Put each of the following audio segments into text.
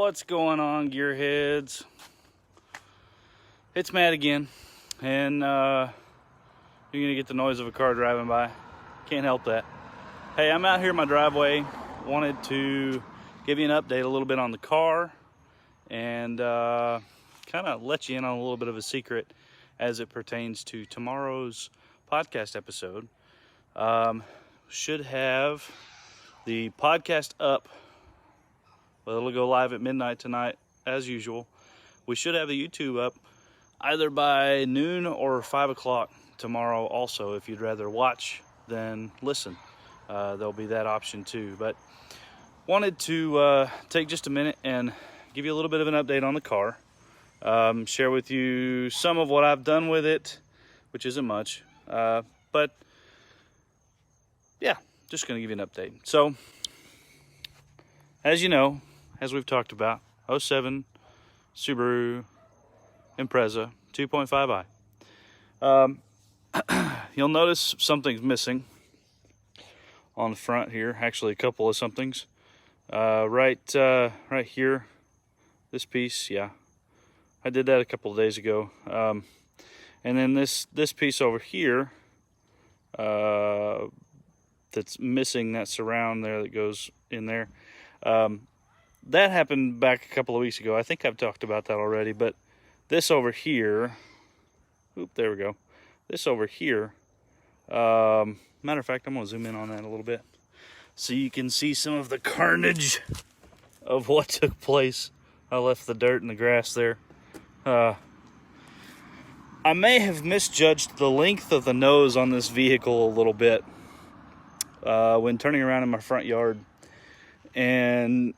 What's going on, gearheads? It's Matt again, and you're gonna get the noise of a car driving by. Can't help that. Hey, I'm out here in my driveway. Wanted to give you an update a little bit on the car and kind of let you in on a little bit of a secret as it pertains to tomorrow's podcast episode. Should have the podcast up. Well, it'll go live at midnight tonight, as usual. We should have the YouTube up either by noon or 5 o'clock tomorrow also. If you'd rather watch than listen, there'll be that option too. But wanted to take just a minute and give you a little bit of an update on the car. Share with you some of what I've done with it, which isn't much. But yeah, just going to give you an update. So, as you know, as we've talked about, 07 Subaru Impreza 2.5i. You'll notice something's missing on the front here. Actually, a couple of somethings. Right here, this piece, yeah. I did that a couple of days ago. And then this piece over here, that's missing that surround there that goes in there. That happened back a couple of weeks ago. I think I've talked about that already, but this over here, there we go. This over here, matter of fact, I'm gonna zoom in on that a little bit so you can see some of the carnage of what took place. I left the dirt and the grass there. I may have misjudged the length of the nose on this vehicle a little bit when turning around in my front yard, and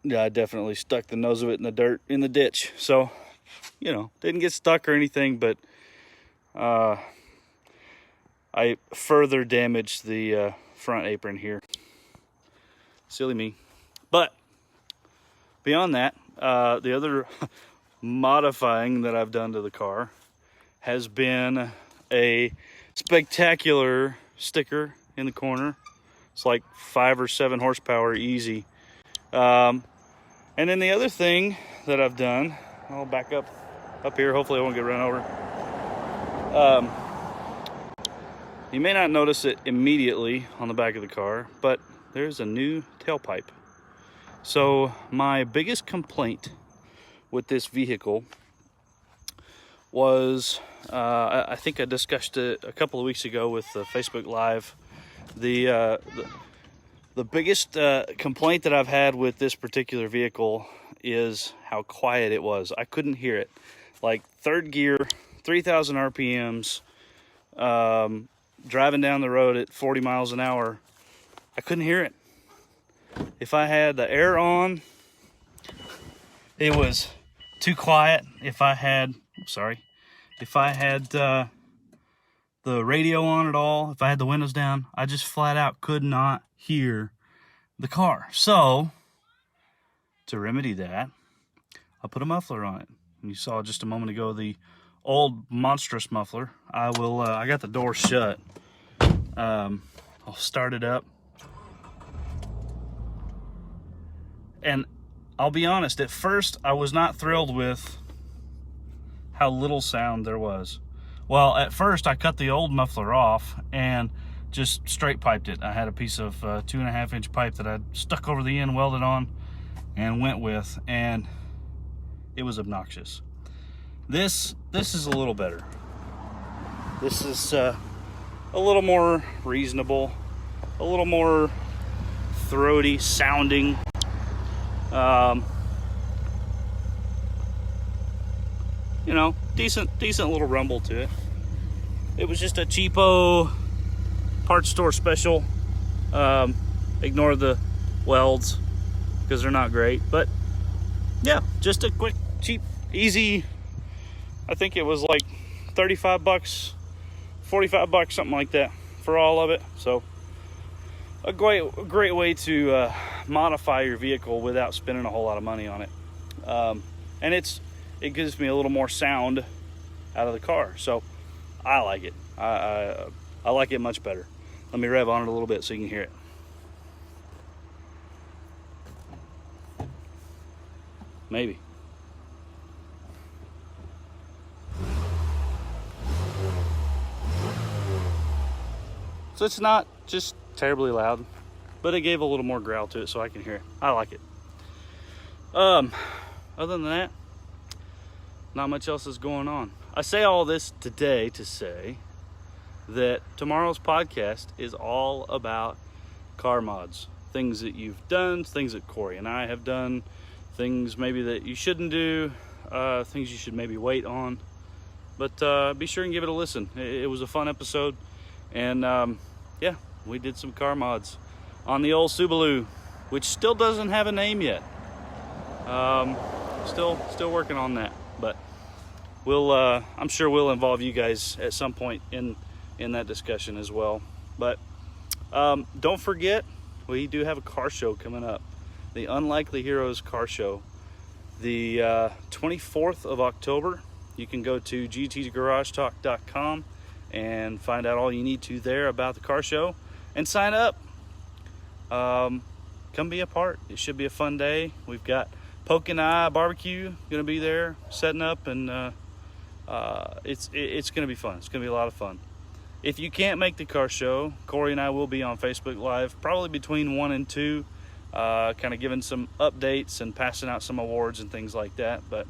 yeah, I definitely stuck the nose of it in the dirt in the ditch. So, you know, didn't get stuck or anything, but I further damaged the front apron here. Silly me. But beyond that, the other modifying that I've done to the car has been a spectacular sticker in the corner. It's like 5 or 7 horsepower easy. And then the other thing that I've done, I'll back up here. Hopefully I won't get run over. You may not notice it immediately on the back of the car, but there's a new tailpipe. So my biggest complaint with this vehicle was, I think I discussed it a couple of weeks ago with the Facebook Live. The biggest complaint that I've had with this particular vehicle is how quiet it was. I couldn't hear it. Like third gear, 3,000 RPMs, driving down the road at 40 miles an hour, I couldn't hear it. If I had the air on, it was too quiet. If I had the radio on at all, if I had the windows down, I just flat out could not hear the car. So, to remedy that, I put a muffler on it. And you saw just a moment ago the old monstrous muffler. I got the door shut. I'll start it up. And I'll be honest, at first I was not thrilled with how little sound there was. Well, at first I cut the old muffler off and just straight piped it. I had a piece of 2.5 inch pipe that I stuck over the end, welded on, and went with, and it was obnoxious. This is a little better. This is a little more reasonable, a little more throaty sounding. You know, decent little rumble to it. It was just a cheapo parts store special. Ignore the welds because they're not great, but yeah, just a quick, cheap, easy. I think it was like 35 bucks, 45 bucks, something like that for all of it. So a great way to modify your vehicle without spending a whole lot of money on it. And it gives me a little more sound out of the car, so I like it. I like it much better. Let me rev on it a little bit so you can hear it. maybe. So it's not just terribly loud, but it gave a little more growl to it so I can hear it. I like it. Other than that, not much else is going on. I say all this today to say that tomorrow's podcast is all about car mods. Things that you've done, things that Corey and I have done, things maybe that you shouldn't do, things you should maybe wait on. But be sure and give it a listen. It was a fun episode. And yeah, we did some car mods on the old Subie, which still doesn't have a name yet. Still working on that, but we'll I'm sure we'll involve you guys at some point in that discussion as well. But don't forget, we do have a car show coming up, the Unlikely Heroes car show, the 24th of October. You can go to gtgaragetalk.com and find out all you need to there about the car show and sign up. Come be a part. It should be a fun day. We've got Poke and I barbecue gonna be there setting up, and it's gonna be fun. It's gonna be a lot of fun. If you can't make the car show, Corey and I will be on Facebook Live probably between 1 and 2, kind of giving some updates and passing out some awards and things like that. But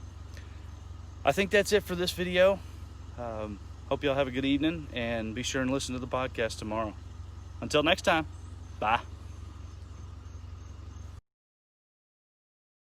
I think that's it for this video. Hope y'all have a good evening, and be sure and listen to the podcast tomorrow. Until next time, bye.